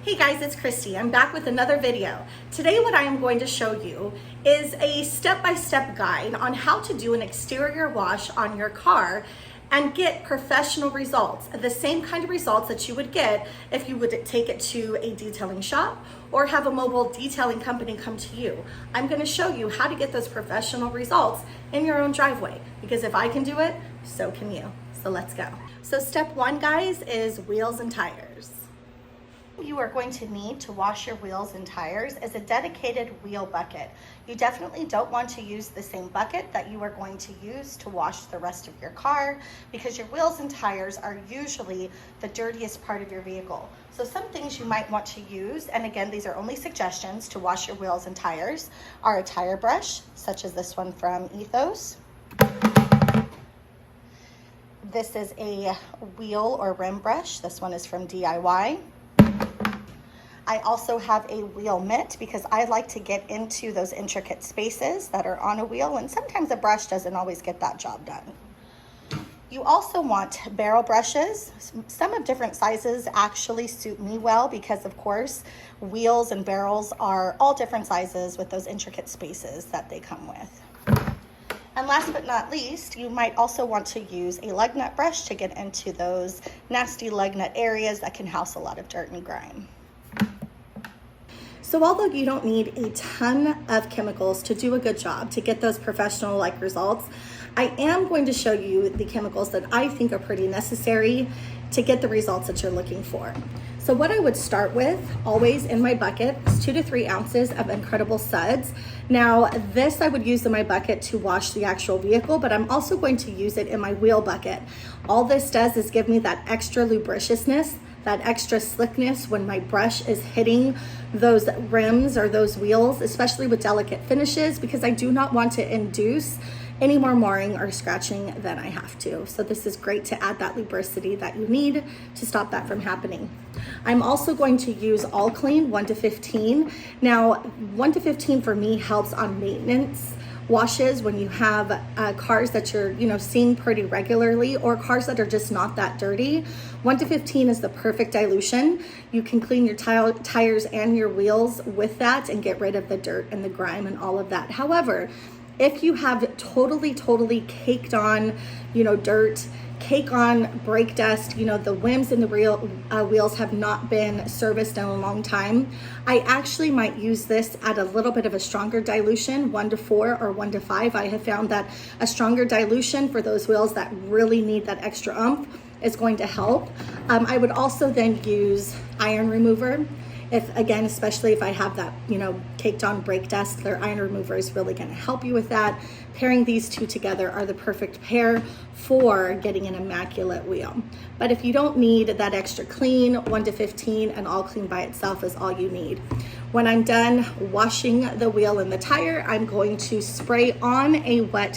Hey guys, it's Christy. I'm back with another video. Today what I am going to show you is a step-by-step guide on how to do an exterior wash on your car and get professional results, the same kind of results that you would get if you would take it to a detailing shop or have a mobile detailing company come to you. I'm going to show you how to get those professional results in your own driveway, because if I can do it, so can you. So let's go. So step one, guys, is wheels and tires. You are going to need to wash your wheels and tires is a dedicated wheel bucket. You definitely don't want to use the same bucket that you are going to use to wash the rest of your car, because your wheels and tires are usually the dirtiest part of your vehicle. So some things you might want to use, and again, these are only suggestions to wash your wheels and tires, are a tire brush, such as this one from Ethos. This is a wheel or rim brush. This one is from DIY. I also have a wheel mitt because I like to get into those intricate spaces that are on a wheel, and sometimes a brush doesn't always get that job done. You also want barrel brushes. Some of different sizes actually suit me well because, of course, wheels and barrels are all different sizes with those intricate spaces that they come with. And last but not least, you might also want to use a lug nut brush to get into those nasty lug nut areas that can house a lot of dirt and grime. So although you don't need a ton of chemicals to do a good job, to get those professional-like results, I am going to show you the chemicals that I think are pretty necessary to get the results that you're looking for. So what I would start with, always in my bucket, is 2 to 3 ounces of Incredible Suds. Now, this I would use in my bucket to wash the actual vehicle, but I'm also going to use it in my wheel bucket. All this does is give me that extra lubriciousness, that extra slickness when my brush is hitting those rims or those wheels, especially with delicate finishes, because I do not want to induce any more marring or scratching than I have to. So this is great to add that lubricity that you need to stop that from happening. I'm also going to use All Clean 1 to 15. Now, 1 to 15 for me helps on maintenance washes when you have cars that you're seeing pretty regularly, or cars that are just not that dirty. 1 to 15 is the perfect dilution. You can clean your tires and your wheels with that and get rid of the dirt and the grime and all of that. However, if you have totally caked on dirt, cake on brake dust, the rims and the wheels have not been serviced in a long time, I actually might use this at a little bit of a stronger dilution, 1 to 4 or 1 to 5. I have found that a stronger dilution for those wheels that really need that extra oomph is going to help. I would also then use iron remover. Especially if I have that, caked on brake dust, their iron remover is really going to help you with that. Pairing these two together are the perfect pair for getting an immaculate wheel. But if you don't need that extra clean, 1 to 15 and All Clean by itself is all you need. When I'm done washing the wheel and the tire, I'm going to spray on a wet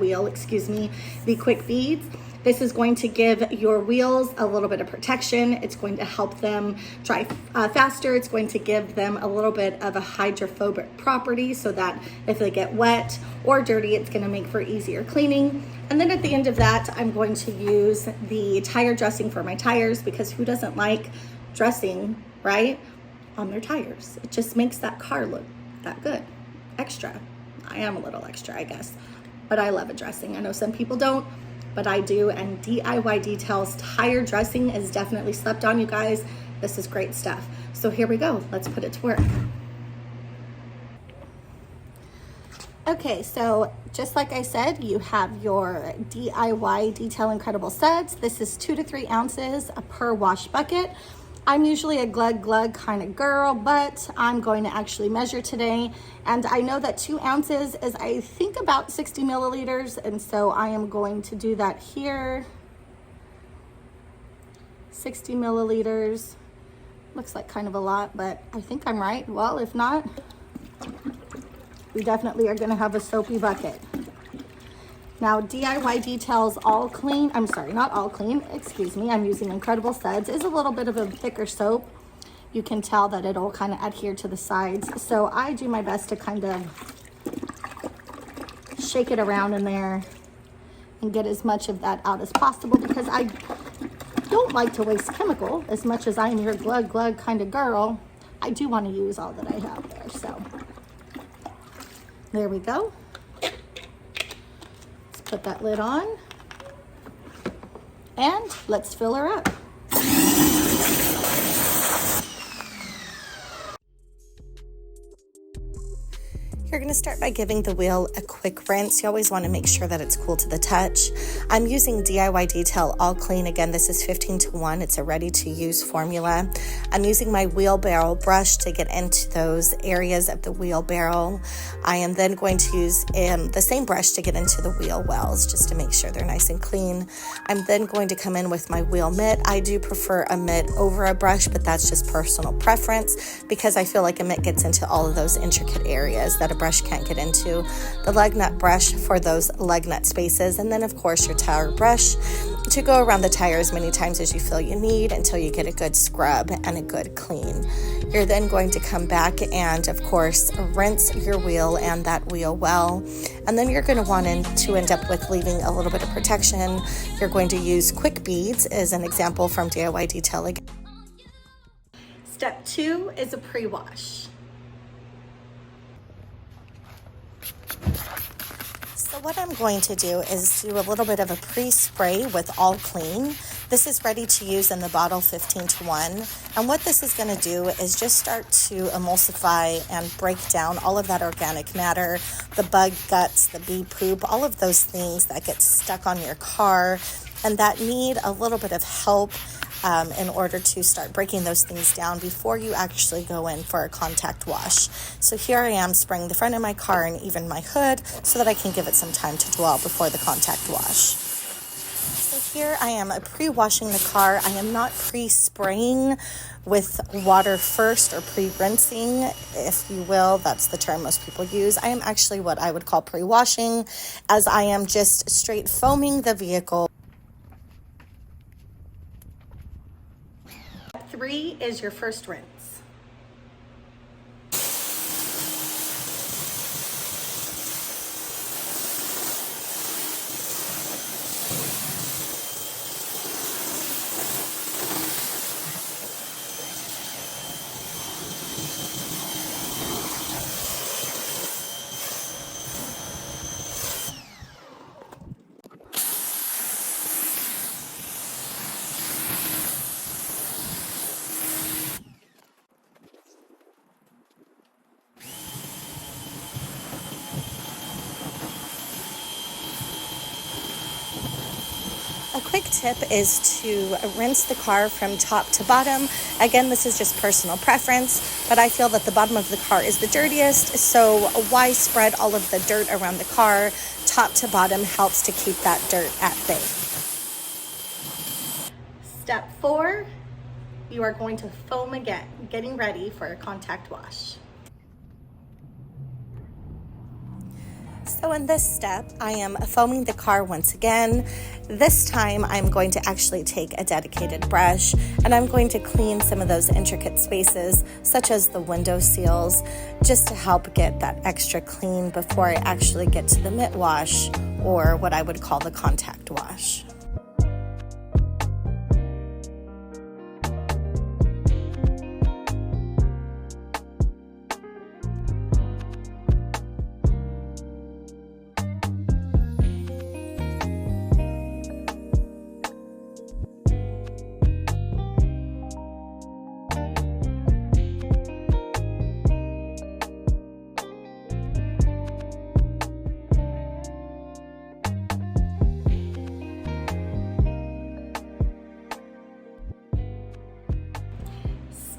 wheel, the Quick Beads. This is going to give your wheels a little bit of protection. It's going to help them dry faster. It's going to give them a little bit of a hydrophobic property so that if they get wet or dirty, it's going to make for easier cleaning. And then at the end of that, I'm going to use the tire dressing for my tires, because who doesn't like dressing, right, on their tires? It just makes that car look that good. Extra. I am a little extra, I guess, but I love a dressing. I know some people don't, but I do, and DIY Details tire dressing is definitely slept on, you guys. This is great stuff. So here we go, let's put it to work. Okay, so just like I said, you have your DIY Detail Incredible Suds. This is 2 to 3 ounces per wash bucket. I'm usually a glug kind of girl, but I'm going to actually measure today. And I know that 2 ounces is, I think, about 60 milliliters. And so I am going to do that here. 60 milliliters. Looks like kind of a lot, but I think I'm right. Well, if not, we definitely are going to have a soapy bucket. Now, DIY Details All Clean, I'm sorry, not All Clean, excuse me, I'm using Incredible Suds, is a little bit of a thicker soap. You can tell that it'll kind of adhere to the sides. So I do my best to kind of shake it around in there and get as much of that out as possible, because don't like to waste chemical. As much as I'm your glug glug kind of girl, I do want to use all that I have there. So there we go. Let's put that lid on and let's fill her up. You're going to start by giving the wheel a quick rinse. You always want to make sure that it's cool to the touch. I'm using DIY Detail All Clean. Again, this is 15-to-1. It's a ready-to-use formula. I'm using my wheelbarrow brush to get into those areas of the wheelbarrow. I am then going to use the same brush to get into the wheel wells just to make sure they're nice and clean. I'm then going to come in with my wheel mitt. I do prefer a mitt over a brush, but that's just personal preference because I feel like a mitt gets into all of those intricate areas that a brush can't get into. The lug nut brush for those lug nut spaces, and then of course your tire brush to go around the tire as many times as you feel you need until you get a good scrub and a good clean. You're then going to come back and of course rinse your wheel and that wheel well, and then you're going to want to end up with leaving a little bit of protection. You're going to use quick beads as an example from DIY Detail again. Step 2 is a pre-wash. So what I'm going to do is do a little bit of a pre-spray with All Clean. This is ready to use in the bottle 15-to-1. And what this is going to do is just start to emulsify and break down all of that organic matter, the bug guts, the bee poop, all of those things that get stuck on your car and that need a little bit of help in order to start breaking those things down before you actually go in for a contact wash. So here I am spraying the front of my car and even my hood so that I can give it some time to dwell before the contact wash. So here I am pre-washing the car. I am not pre-spraying with water first or pre-rinsing, if you will. That's the term most people use. I am actually what I would call pre-washing, as I am just straight foaming the vehicle. 3 is your first rinse. A quick tip is to rinse the car from top to bottom. Again, this is just personal preference, but I feel that the bottom of the car is the dirtiest, so why spread all of the dirt around the car? Top to bottom helps to keep that dirt at bay. Step 4, you are going to foam again, getting ready for a contact wash. So in this step, I am foaming the car once again. This time, I'm going to actually take a dedicated brush and I'm going to clean some of those intricate spaces, such as the window seals, just to help get that extra clean before I actually get to the mitt wash, or what I would call the contact wash.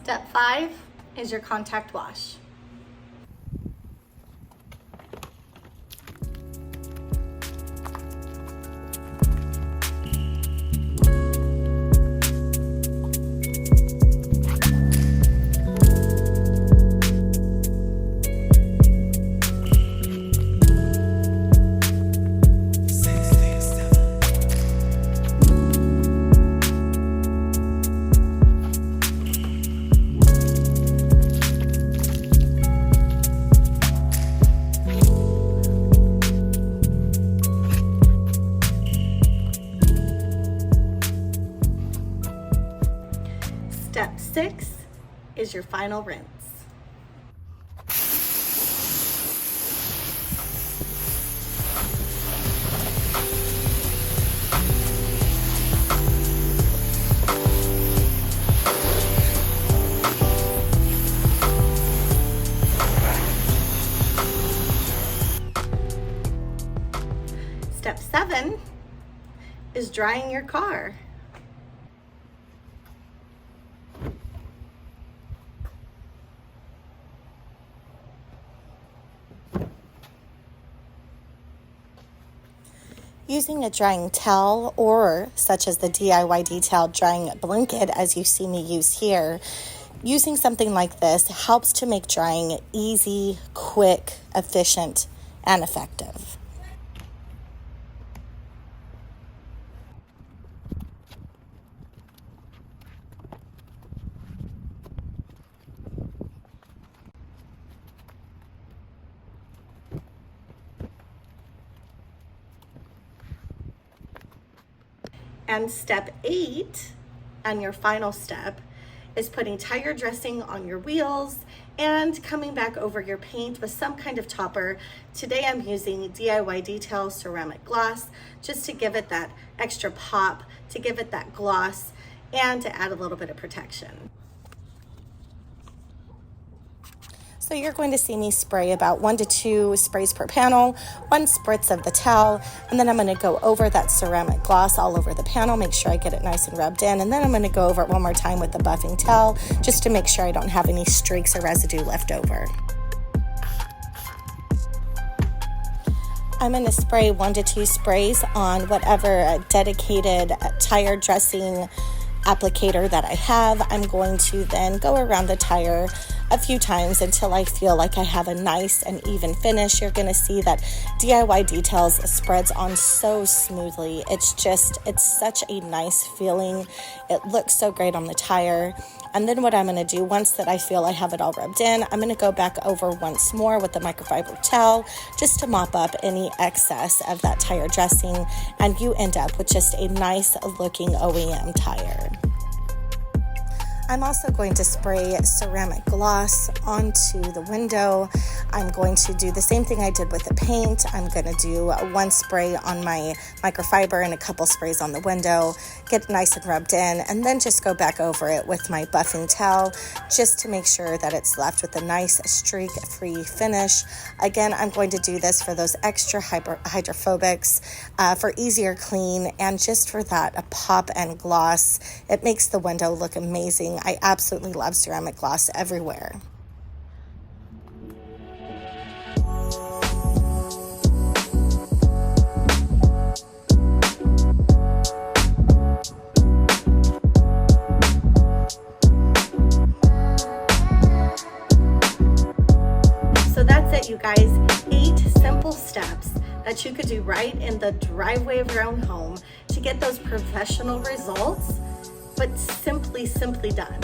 Step 5 is your contact wash. is your final rinse. Step 7 is drying your car. Using a drying towel, or such as the DIY Detail drying blanket as you see me use here, using something like this helps to make drying easy, quick, efficient, and effective. And step 8, and your final step, is putting tire dressing on your wheels and coming back over your paint with some kind of topper. Today I'm using DIY Detail ceramic gloss just to give it that extra pop, to give it that gloss, and to add a little bit of protection. So you're going to see me spray about 1 to 2 sprays per panel, 1 spritz of the towel, and then I'm going to go over that ceramic gloss all over the panel, make sure I get it nice and rubbed in, and then I'm going to go over it one more time with the buffing towel just to make sure I don't have any streaks or residue left over. I'm going to spray 1 to 2 sprays on whatever dedicated tire dressing applicator that I have. I'm going to then go around the tire a few times until I feel like I have a nice and even finish. You're going to see that DIY Details spreads on so smoothly. It's such a nice feeling. It looks so great on the tire. And then what I'm going to do, once that I feel I have it all rubbed in, I'm going to go back over once more with the microfiber towel just to mop up any excess of that tire dressing, and you end up with just a nice looking OEM tire. I'm also going to spray ceramic gloss onto the window. I'm going to do the same thing I did with the paint. I'm going to do 1 spray on my microfiber and a couple sprays on the window, get it nice and rubbed in, and then just go back over it with my buffing towel just to make sure that it's left with a nice streak-free finish. Again, I'm going to do this for those extra hydrophobics, for easier clean, and just for that pop and gloss. It makes the window look amazing. I absolutely love ceramic gloss everywhere. So that's it, you guys. 8 simple steps that you could do right in the driveway of your own home to get those professional results, but simply done.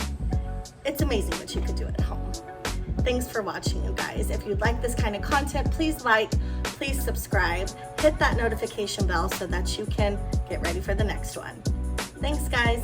It's amazing what you could do at home. Thanks for watching, you guys. If you'd like this kind of content, please like, please subscribe, hit that notification bell so that you can get ready for the next one. Thanks, guys.